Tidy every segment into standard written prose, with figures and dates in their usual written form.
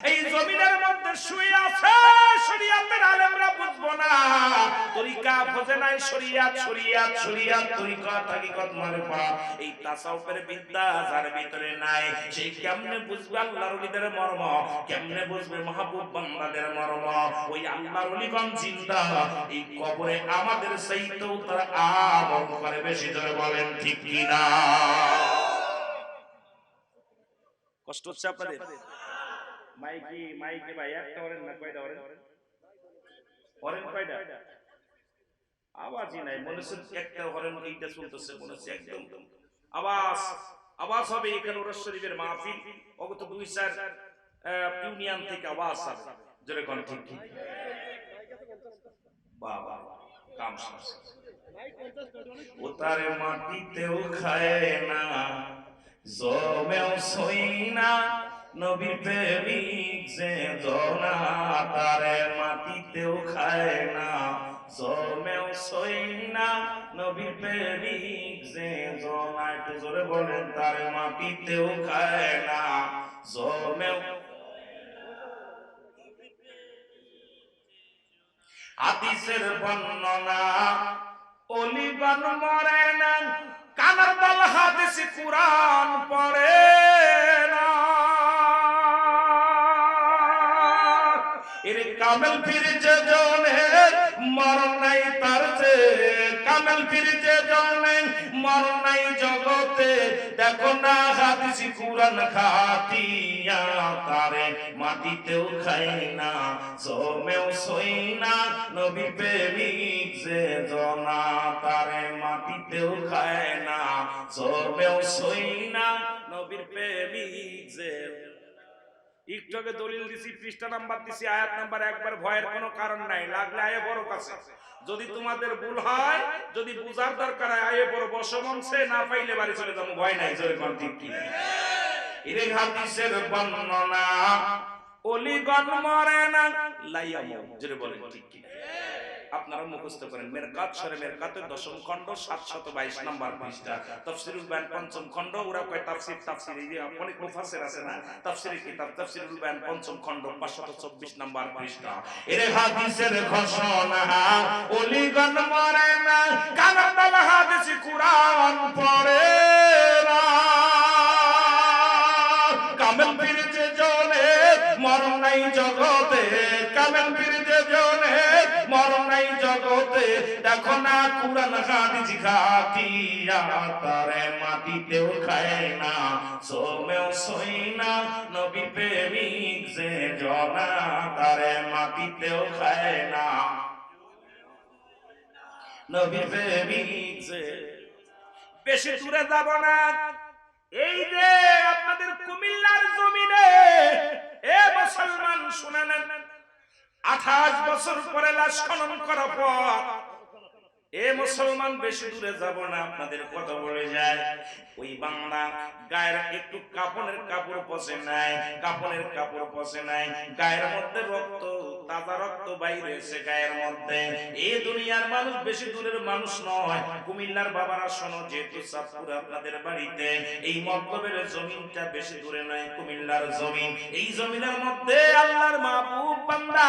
এই জমিনের মধ্যে শুয়ে আছে শরীয়তের আলেমরা বুঝবো না, তরিকা বোঝে নাই, শরীয়ত শরীয়ত শরীয়ত তরিকা হাকিকত মারফা এই তাসাউফের বিদ্যা যার ভিতরে নাই, সেই কেমনে বুঝবে আল্লাহর ওলিদের মর্ম, কেমনে বুঝবে মাহবুব বান্দাদের মর্ম। ওই আল্লাহর ওলিগণ জিন্দা এই কবরে আমাদের চাইতেও তারা আমল করে বেশি। ধরে বলেন ঠিক কি না? কষ্ট হচ্ছে আপনাদের? মাইকি মাইকি ভাই একটা ওরেন না কয়টা ওরেন? ওরেন কয়টা? আওয়াজই নাই, মনে হচ্ছে একটা হরেন এইটা চলতেছে, মনে হচ্ছে একদম আওয়াজ আওয়াজ হবে। এখানে ওরা শরীফের মাহফিল, অগত 2-4 ইউনিয়ন থেকে আওয়াজ আসে। জোরে কোন ঠিক ঠিক বাবা কাম শেষ। ওতারে মাটিতেও খায় না, জমেও সই না, নবী প্রেমিক যে জনা, তারে মাটিতেও খায় না, জমেও সই না, নবী প্রেমিক যে জনা। একটু জোরে বলেন, তারে মাটিতেও খায় না, জমেও। হাদিসের বর্ণনা ওলিগণ মরে না, কানার দল হাদিস কুরআন পড়ে না। এর কামেল পীর যে জনে মরণ নাই, তার যে কামেল পীর যে জনে মরণ নাই জগতে, দেখো না হাদিস কুরআন খাতিয়া, তারে মাটিতেও খায় না, জমেও সই না, নবী প্রেমিক যে জনা, তারে মাটিতেও খায় না, জমেও সই না, নবীর প্রেমিক যে। একটু আগে দলিল দিছি, পৃষ্ঠা নাম্বার দিছি, আয়াত নাম্বার একবার, ভয়ের কোনো কারণ নাই, লাগলে আয়ে বড় কাছে। যদি তোমাদের ভুল হয়, যদি বুঝার দরকার হয়, আয়ে বড় বসো মঞ্চে, না পাইলে বাড়ি চলে যাবো, ভয় নাই। জোরে কোন ঠিক কি? এর হাদিসের বর্ণনা ওলিগণ মরে না, লাইয়ামু। জোরে বলেন ঠিক কি? আপনারা মুখস্থ করেন। মেরকাত সরে মেরকাতের 10ম খণ্ড 722 নম্বর পৃষ্ঠা, তাফসীরুল বায়ান 5ম খণ্ড। ওরা কয় তাফসীর তাফসীর, এই যে অনেক মুফাসসির আছে না, তাফসীরের কিতাব তাফসীরুল বায়ান 5ম খণ্ড 524 নম্বর পৃষ্ঠা। এর হাদিসের ঘোষণা ওলিগণ মরে না, কানার দল হাদিস কুরআন পড়ে না, কামেল পীর যে জনে মরণ নাই জগতে, কামেল পীর যে জনে মরণ নাই জগতে, দেখো না কুরআন হাদিস খাতিয়া, তারে মাটিতেও খায় না, জমেও সই না, নবী প্রেমিক যে জনা, তারে মাটিতেও খায় না, নবী প্রেমিক যে। বেশি দূরে যাব না, এই যে আপনাদের কুমিল্লার জমিনে এ মুসলমান শুনে নেন, 28 বছর পরে লাশ খনন করার পর, এ মুসলমান বেশি দূরে যাব না, আপনাদের কথা বলে যায়, ওই বাংলা গায়ের একটু কাপড়ের কাপড় পচে নাই, কাপড়ের কাপড় পচে নাই, গায়ের মধ্যে রক্ত, তাজা রক্ত বাইরে এসে গায়ের মধ্যে। এই দুনিয়ার মানুষ বেশি দূরের মানুষ নয়। কুমিল্লার বাবারা শোনো, যেহেতু চাঁদপুর আপনাদের বাড়িতে, এই মতলবের জমিনটা বেশি দূরে নয়, কুমিল্লার জমিন। এই জমিনের মধ্যে আল্লাহর মাহবুব বান্দা,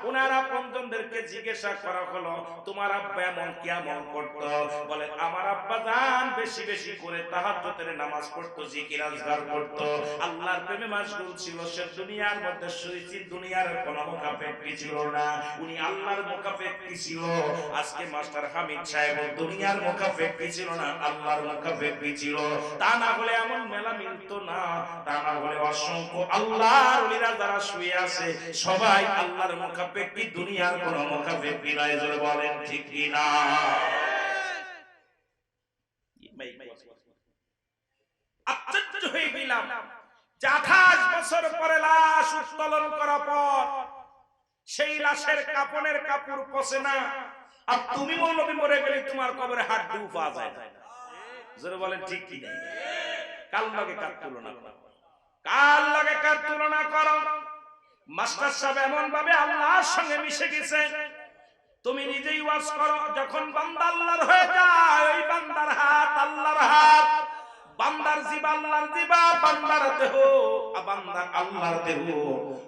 ওনারা আপনজনদেরকে জিজ্ঞাসা করা হলো, তোমার আব্বা এমন কি আমল করতো? বলে, আমার আব্বা জান বেশি বেশি করে তাহাজ্জুদের নামাজ পড়তো, জিকির আজকার করতো, আল্লাহর প্রেমে মাশগুল ছিল। সে দুনিয়ার মধ্যে শুয়েছি, দুনিয়ার কোনো মুখাপেক্ষী ছিল না, উনি আল্লাহর মুখাপেক্ষী ছিল। আজকে মাস্টার হামিদ সাহেব দুনিয়ার মুখাপেক্ষী ছিল না, আল্লাহর মুখাপেক্ষী ছিল। তা না হলে এমন মেলা মিলতো না, তা না হলে অসংখ্য আল্লাহর ওলিরা যারা শুয়ে আছে সবাই আল্লাহর মুখাপেক্ষী, দুনিয়ার কোনো মুখাপেক্ষী নয়। জোরে বলেন ঠিক কি না? আশ্চর্য হয়ে গেলাম, 28 বছর পরে লাশ উত্তোলন করার পর সেই লাশের কাপনের কাপড় পচে না, আর তুমি মৌলবী মরে গেলে তোমার কবরে হাড্ডি পাওয়া যায় না। জোরে বলেন ঠিক কি না? কাল লাগে কার তুলনা করো, কাল লাগে কার তুলনা করো। মাস্টার সাহেব এমন ভাবে আল্লাহর সঙ্গে মিশে গেছে, তুমি নিজেই ওয়াজ করো, যখন বান্দা আল্লাহর হয়ে যায়, ওই বান্দার হাত আল্লাহর হাত, বান্দার জিবা আল্লাহর জিবা, বান্দার দেহ বান্দার আল্লাহর দেহ।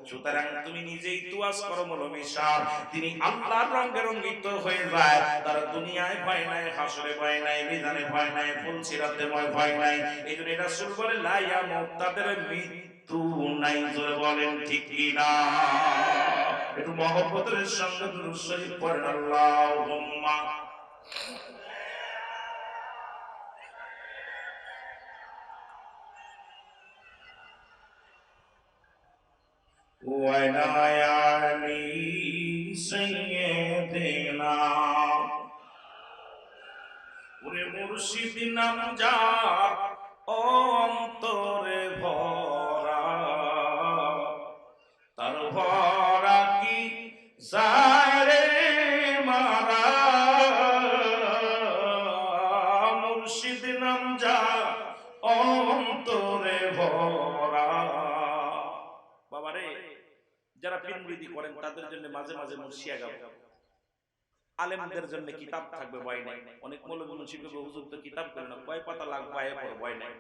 সুতরাং তুমি নিজেই তুয়াজ করো মৌলভী সাহেব, তিনি আল্লাহর রঙে রঙ্গিত হয়ে যায়, তার দুনিয়ায় ভয় নাই, হাসরে ভয় নাই, মিজানে ভয় নাই, ফুলসিরাতে ভয় নাই। এইজন্য রাসূল বলে লা ইয়ামুত, তাদের মৃত্যু নাই। জোরে বলেন ঠিক কি না? একটু মহব্বতের সঙ্গে দুরূদ শরীফ পড়েন আল্লাহুম্মা। وعلى آل سيدنا ওরে মুর্শিদ নাম যার অন্তরে ভরা, তার ভরা কি যায় রে মারা। মুর্শিদ নাম যার অন্তরে ভরা। বাবারে, যারা পীর মুরিদি করেন তাদের জন্য মাঝে মাঝে মুর্শিয়া গাবো, আলেমদের জন্য কিতাব থাকবে, ভয় নাই। অনেক মৌলভী মুন্সি কইবে হুজুর তো কিতাব করে না, কয় পাতা লাগবে আয়ে পড়ো, ভয় নাই।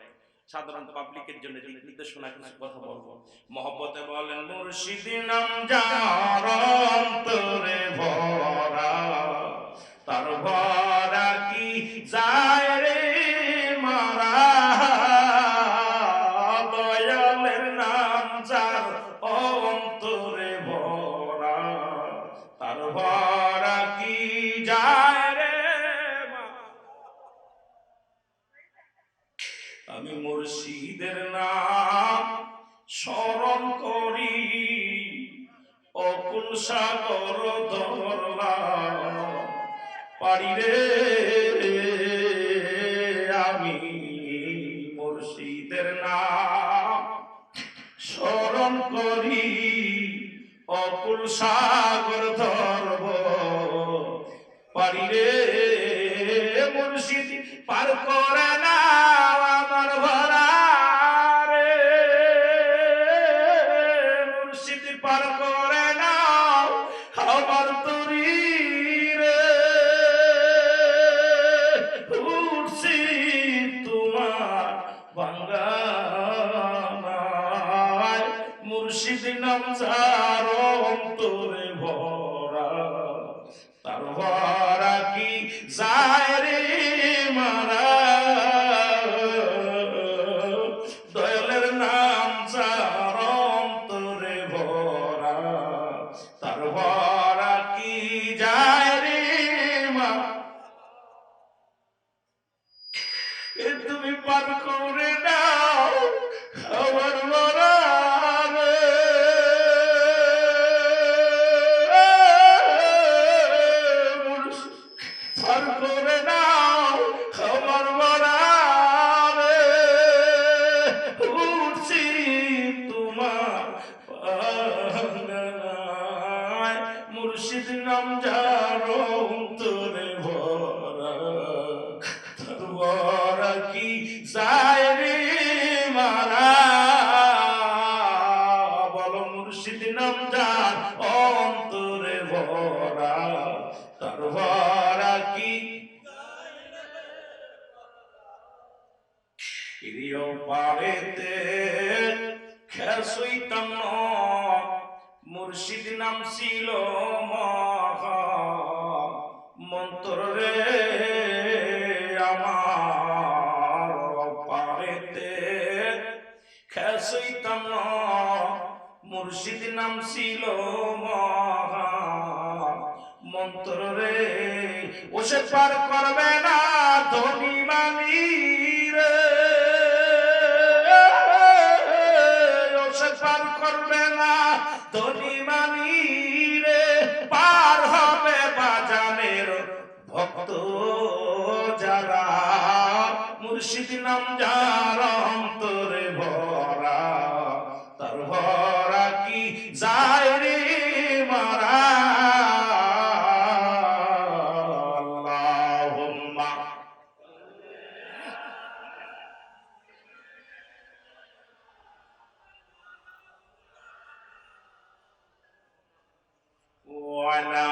সাধারণ পাবলিকের জন্য দিক নির্দেশনা কিছু কথা বলবো। মহব্বতে বলেন মুর্শিদ নাম যার অন্তরে ভরা, তার ভরা কি যায় রে মারা। দয়ালের নাম যার অন্তরে ভরা, তার ভরা কি যায় রে মারা। আমি মুর্শিদের নাম স্মরণ করি, অকুল সাগর ধরলাম পারি রে। আমি মুর্শিদের নাম স্মরণ করি, অকুল সাগর ধরব পারি রে। মুর্শিদ পার করে না আমার ভরা রে, মুর্শিদ পার করে না আমার তরি রে। উঠছি তোমার বাঙ্গানায়, মুর্শিদ নাম যার অন্তরে ভরা, তার ভরা কি যায় রে মারা। দয়ালের নাম যার অন্তরে ভরা, তার ভরা কি যায় রে মারা। তুমি পার করে দাও আমার মরা রে, পার করে দাও আমার মরা রে। উঠছি তোমার বাঙ্গানায়, মুর্শিদ নাম যার অন্তরে ভরা, তার ভরা কি যায় রে মারা। বলো মুর্শিদ নাম যার অন্তরে ভরা, তার ভরা কি প্রিয় পারেতে খেসইতাম মুর্শিদ নাম ছিল মহা মন্ত্র রে। আমার পারেতে খেসইতাম মুর্শিদ নাম ছিল মহা মন্ত্র রে। ওসে পার করবে না ধনী মানি রে, ওসে পার করবে না ধনী মানি রে। পার হবে বাজানের ভক্ত যারা, মুর্শিদ নাম যার অন্তরে ভরা, তার ভরা কি যায় রে মারা। আল্লাহুম্মা ওয়ালা